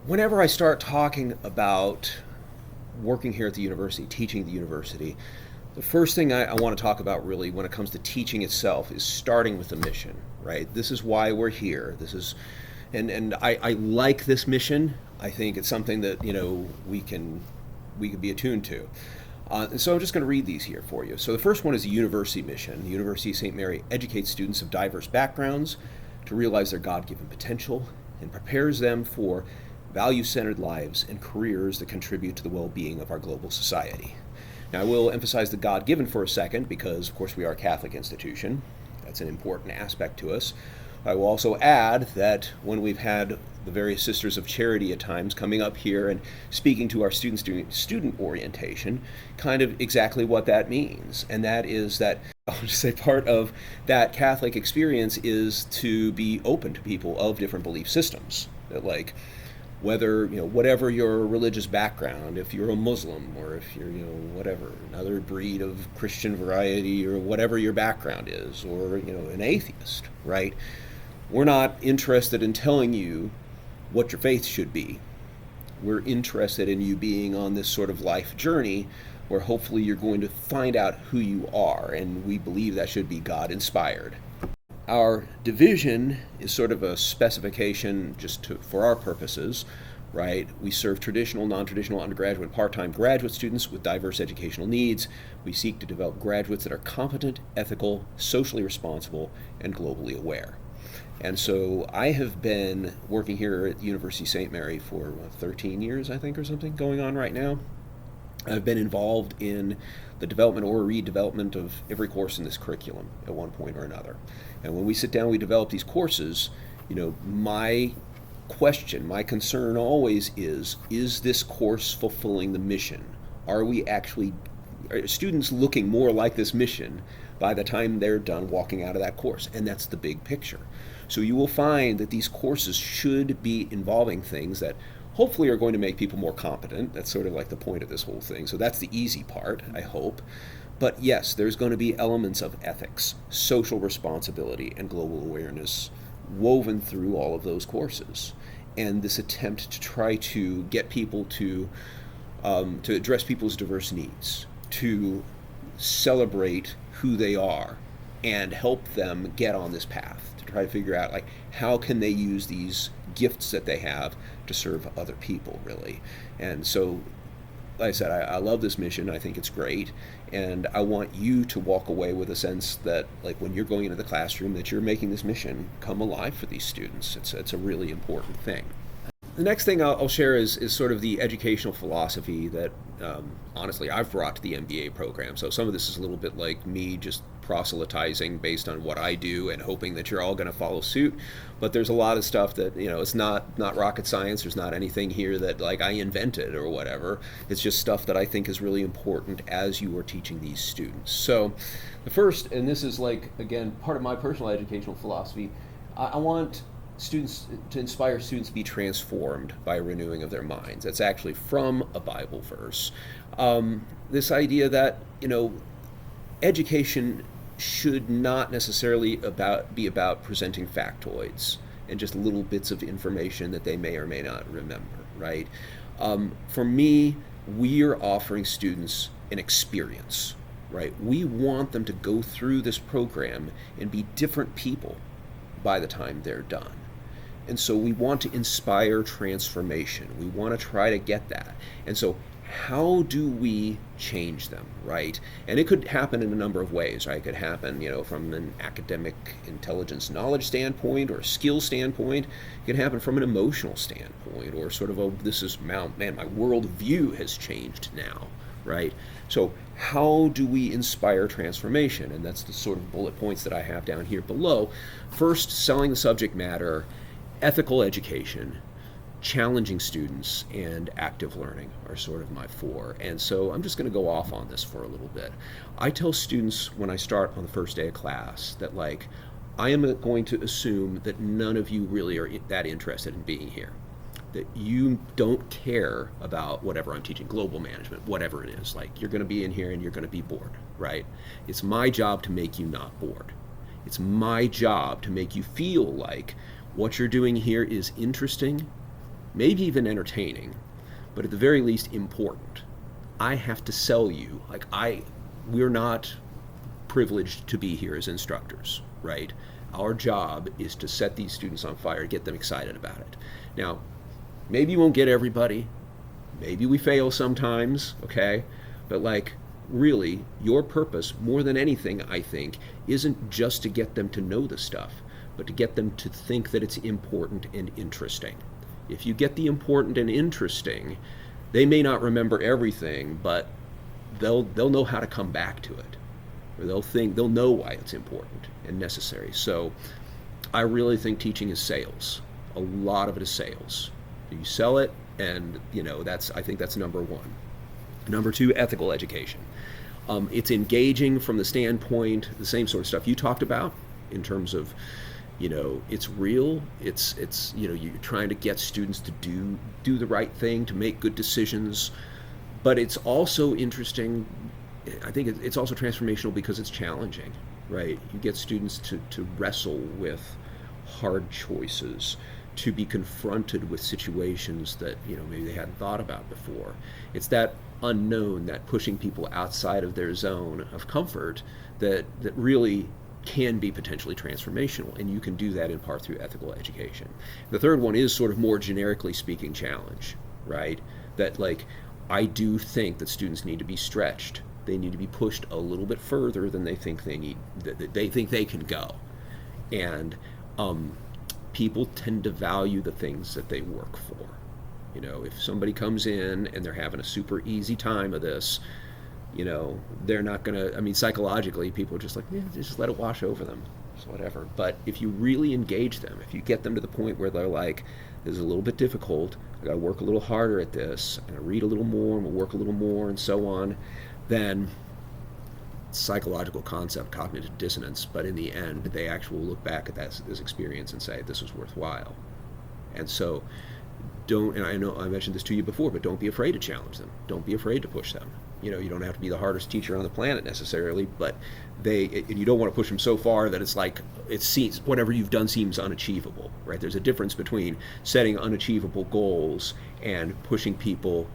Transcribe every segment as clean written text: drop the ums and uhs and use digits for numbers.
Whenever I start talking about working here at the university, teaching at the university, the first thing I want to talk about really when it comes to teaching itself is starting with the mission, right? This is why we're here. And I like this mission. I think it's something that, we can be attuned to. And so I'm just going to read these here for you. So the first one is the university mission. The University of St. Mary educates students of diverse backgrounds to realize their God-given potential and prepares them for value-centered lives and careers that contribute to the well-being of our global society. Now, I will emphasize the God-given for a second because, of course, we are a Catholic institution. That's an important aspect to us. I will also add that when we've had the various Sisters of Charity at times coming up here and speaking to our students doing student orientation, kind of exactly what that means. And that is that, I'll just say, part of that Catholic experience is to be open to people of different belief systems. That, like, whether, whatever your religious background, if you're a Muslim or if you're, whatever, another breed of Christian variety or whatever your background is, or, an atheist, right? We're not interested in telling you what your faith should be. We're interested in you being on this sort of life journey where hopefully you're going to find out who you are, and we believe that should be God-inspired. Our division is sort of a specification for our purposes, right? We serve traditional, non-traditional, undergraduate, part-time graduate students with diverse educational needs. We seek to develop graduates that are competent, ethical, socially responsible, and globally aware. And so I have been working here at the University of St. Mary for 13 years, I think, or something going on right now. I've been involved in the development or redevelopment of every course in this curriculum at one point or another. And when we sit down, we develop these courses, my question, my concern always is this course fulfilling the mission? Are students looking more like this mission by the time they're done walking out of that course? And that's the big picture. So you will find that these courses should be involving things that hopefully are going to make people more competent. That's sort of like the point of this whole thing. So that's the easy part, I hope. But yes, there's going to be elements of ethics, social responsibility, and global awareness woven through all of those courses. And this attempt to try to get people to address people's diverse needs, to celebrate who they are, and help them get on this path, to try to figure out, like, how can they use these gifts that they have to serve other people, really. And so, like I said, I love this mission. I think it's great. And I want you to walk away with a sense that, like, when you're going into the classroom, that you're making this mission come alive for these students. It's a really important thing. The next thing I'll share is sort of the educational philosophy that, honestly, I've brought to the MBA program. So some of this is a little bit like me just proselytizing based on what I do and hoping that you're all going to follow suit. But there's a lot of stuff that, it's not rocket science. There's not anything here that, like, I invented or whatever. It's just stuff that I think is really important as you are teaching these students. So the first, and this is, like, again, part of my personal educational philosophy, I want students to inspire students to be transformed by renewing of their minds. That's actually from a Bible verse. This idea that, education should not necessarily be about presenting factoids and just little bits of information that they may or may not remember, right? For me, we are offering students an experience, right? We want them to go through this program and be different people by the time they're done. And so we want to inspire transformation. We want to try to get that. And so how do we change them, right? And it could happen in a number of ways, right? It could happen, from an academic intelligence knowledge standpoint or a skill standpoint. It could happen from an emotional standpoint, or sort of my worldview has changed now, right? So how do we inspire transformation? And that's the sort of bullet points that I have down here below. First, selling the subject matter, ethical education, challenging students, and active learning are sort of my four. And so I'm just going to go off on this for a little bit. I tell students when I start on the first day of class that, like, I am going to assume that none of you really are that interested in being here. That you don't care about whatever I'm teaching, global management, whatever it is. Like, you're going to be in here and you're going to be bored, right? It's my job to make you not bored. It's my job to make you feel like what you're doing here is interesting maybe even entertaining, but at the very least important. I have to sell you. We're not privileged to be here as instructors, right? Our job is to set these students on fire, get them excited about it. Now, maybe you won't get everybody. Maybe we fail sometimes, okay? But really, your purpose, more than anything, I think, isn't just to get them to know the stuff, but to get them to think that it's important and interesting. If you get the important and interesting, they may not remember everything, but they'll know how to come back to it, or they'll know why it's important and necessary. So I really think teaching is sales. A lot of it is sales. You sell it, and I think that's number one. Number two, ethical education. It's engaging from the standpoint, the same sort of stuff you talked about, in terms of, it's real. It's you're trying to get students to do the right thing, to make good decisions. But it's also interesting. I think it's also transformational because it's challenging, right? You get students to wrestle with hard choices, to be confronted with situations that maybe they hadn't thought about before. It's that unknown, that pushing people outside of their zone of comfort that really can be potentially transformational, and you can do that in part through ethical education. The third one is sort of more generically speaking challenge, right? That I do think that students need to be stretched. They need to be pushed a little bit further than they think they need, that they think they can go. And people tend to value the things that they work for. If somebody comes in and they're having a super easy time of this, they're not gonna, psychologically, people are just just let it wash over them, just whatever. But if you really engage them, if you get them to the point where they're like, this is a little bit difficult, I gotta work a little harder at this, and I read a little more, and we'll work a little more, and so on, then psychological concept, cognitive dissonance, but in the end, they actually will look back at this experience and say, this was worthwhile. And so, and I know I mentioned this to you before, but don't be afraid to challenge them. Don't be afraid to push them. You don't have to be the hardest teacher on the planet necessarily, but you don't want to push them so far that it seems whatever you've done seems unachievable, right? There's a difference between setting unachievable goals and pushing people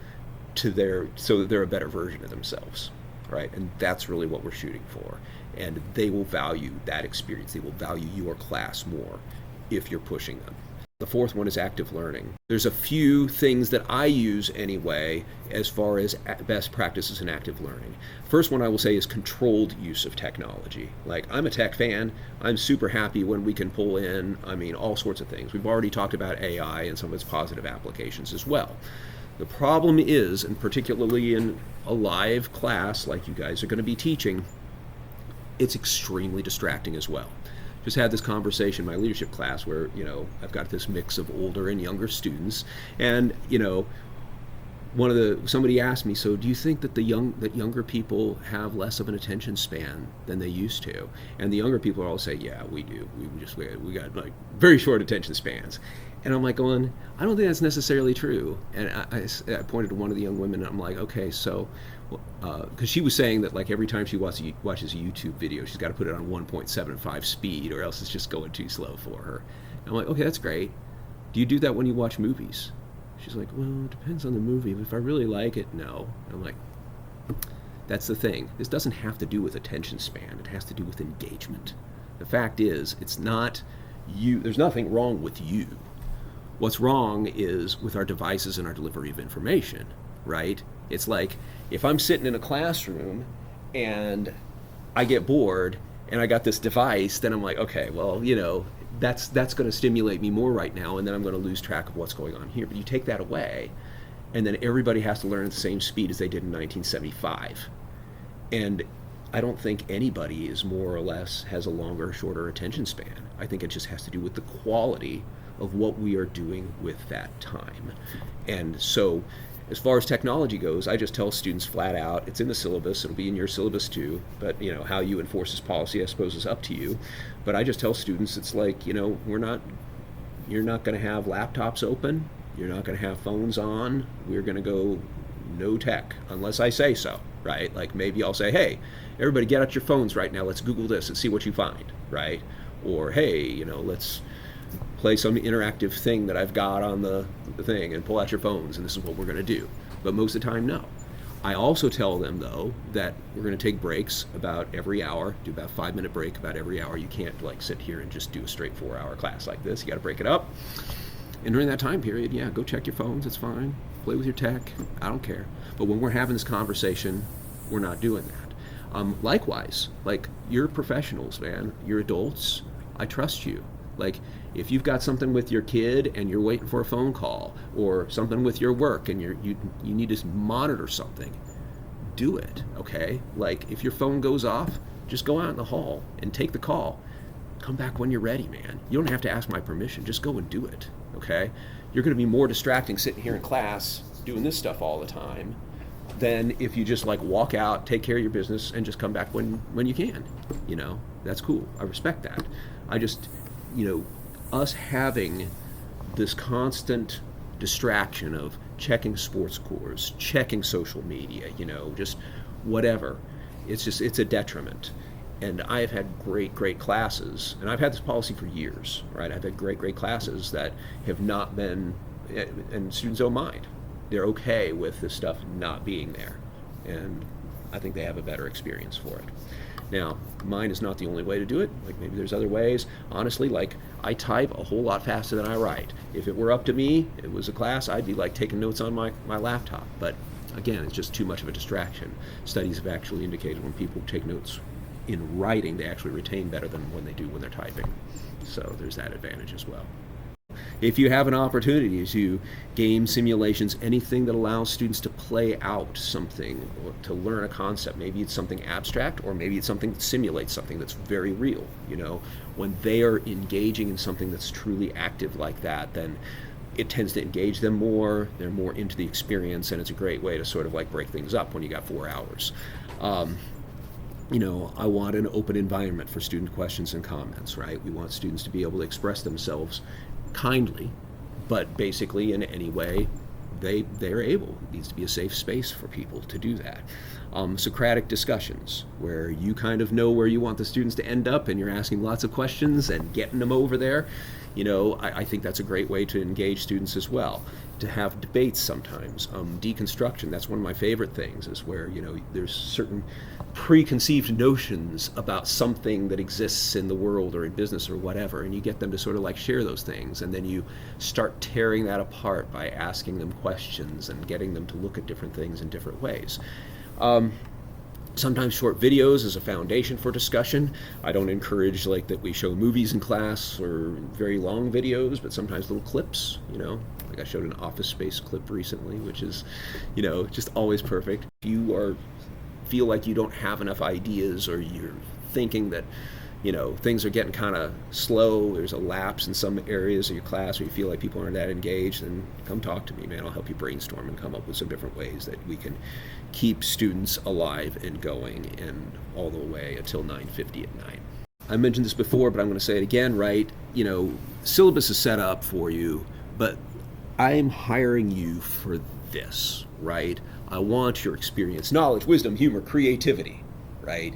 so that they're a better version of themselves, right? And that's really what we're shooting for. And they will value that experience. They will value your class more if you're pushing them. The fourth one is active learning. There's a few things that I use anyway as far as best practices in active learning. First one I will say is controlled use of technology. I'm a tech fan. I'm super happy when we can pull in, all sorts of things. We've already talked about AI and some of its positive applications as well. The problem is, and particularly in a live class like you guys are going to be teaching, it's extremely distracting as well. Just had this conversation in my leadership class where I've got this mix of older and younger students, and somebody asked me, so do you think that younger people have less of an attention span than they used to? And the younger people all say, yeah, we do. We got very short attention spans. And I'm going, I don't think that's necessarily true. And I pointed to one of the young women, and I'm like, okay, so, because she was saying that every time she watches a YouTube video, she's got to put it on 1.75 speed, or else it's just going too slow for her. And I'm like, okay, that's great. Do you do that when you watch movies? She's like, well, it depends on the movie. But if I really like it, no. And I'm like, that's the thing. This doesn't have to do with attention span. It has to do with engagement. The fact is, it's not you. There's nothing wrong with you. What's wrong is with our devices and our delivery of information, right? It's if I'm sitting in a classroom and I get bored and I got this device, then I'm like, okay, well, that's going to stimulate me more right now, and then I'm going to lose track of what's going on here. But you take that away, and then everybody has to learn at the same speed as they did in 1975. And I don't think anybody is more or less has a longer or shorter attention span. I think it just has to do with the quality of what we are doing with that time. And so as far as technology goes, I just tell students flat out, it's in the syllabus, it'll be in your syllabus too, but how you enforce this policy I suppose is up to you. But I just tell students, it's you're not going to have laptops open, you're not going to have phones on, we're going to go no tech unless I say so, right? Maybe I'll say, hey, everybody get out your phones right now, let's Google this and see what you find, right? Or hey, let's play some interactive thing that I've got on the thing and pull out your phones and this is what we're going to do. But most of the time, no. I also tell them, though, that we're going to take breaks about every hour, do about a 5-minute break about every hour. You can't like sit here and just do a straight 4-hour class like this. You got to break it up. And during that time period, yeah, go check your phones. It's fine. Play with your tech. I don't care. But when we're having this conversation, we're not doing that. Likewise, like, you're professionals, man. You're adults. I trust you. Like, if you've got something with your kid and you're waiting for a phone call, or something with your work and you need to monitor something, do it, okay? Like, if your phone goes off, just go out in the hall and take the call. Come back when you're ready, man. You don't have to ask my permission. Just go and do it, okay? You're going to be more distracting sitting here in class doing this stuff all the time than if you just like walk out, take care of your business, and just come back when you can. You know, that's cool. I respect that. I just, us having this constant distraction of checking sports scores, checking social media, just whatever, it's a detriment. And I have had great classes, and I've had this policy for years, right? I've had great classes that have not been, and students don't mind. They're okay with this stuff not being there, and I think they have a better experience for it. Now, mine is not the only way to do it. Like, maybe there's other ways. Honestly, like, I type a whole lot faster than I write. If it were up to me, it was a class, I'd be like taking notes on my laptop. But again, it's just too much of a distraction. Studies have actually indicated when people take notes in writing, they actually retain better than when they do when they're typing. So there's that advantage as well. If you have an opportunity to game simulations, anything that allows students to play out something or to learn a concept, maybe it's something abstract or maybe it's something that simulates something that's very real, when they are engaging in something that's truly active like that, then it tends to engage them more, they're more into the experience, and it's a great way to sort of like break things up when you got 4 hours. I want an open environment for student questions and comments, right? We want students to be able to express themselves kindly, but basically in any way they're able. It needs to be a safe space for people to do that. Socratic discussions, where you kind of know where you want the students to end up and you're asking lots of questions and getting them over there. I think that's a great way to engage students as well. To have debates sometimes. Deconstruction, that's one of my favorite things, is where, there's certain preconceived notions about something that exists in the world or in business or whatever, and you get them to sort of like share those things, and then you start tearing that apart by asking them questions and getting them to look at different things in different ways. Sometimes short videos is a foundation for discussion. I don't encourage like that we show movies in class or very long videos, but sometimes little clips, like I showed an Office Space clip recently, which is, just always perfect. If you feel like you don't have enough ideas, or you're thinking that, things are getting kind of slow, there's a lapse in some areas of your class, or you feel like people aren't that engaged, then come talk to me, man. I'll help you brainstorm and come up with some different ways that we can keep students alive and going, and all the way until 9:50 at night. I mentioned this before, but I'm going to say it again, right? Syllabus is set up for you, but I'm hiring you for this, right? I want your experience, knowledge, wisdom, humor, creativity, right?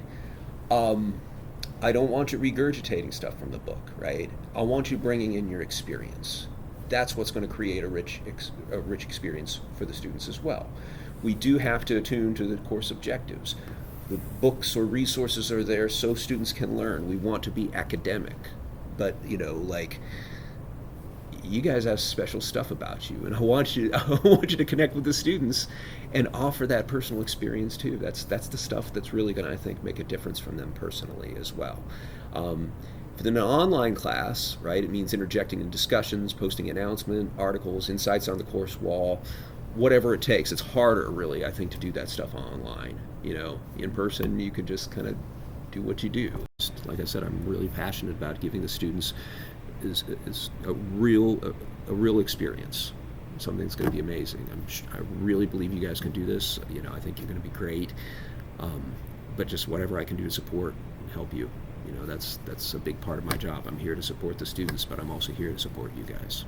I don't want you regurgitating stuff from the book, right? I want you bringing in your experience. That's what's going to create a rich experience for the students as well. We do have to attune to the course objectives. The books or resources are there so students can learn. We want to be academic, but you guys have special stuff about you, and I want you to connect with the students and offer that personal experience too. That's the stuff that's really going to, I think, make a difference from them personally as well. For an online class, right, it means interjecting in discussions, posting announcement, articles, insights on the course wall, whatever it takes. It's harder, really, I think, to do that stuff online. In person, you could just kind of do what you do. Like I said, I'm really passionate about giving the students is a real experience, something that's going to be amazing. I really believe you guys can do this. I think you're going to be great. But just whatever I can do to support and help you, that's a big part of my job. I'm here to support the students, but I'm also here to support you guys.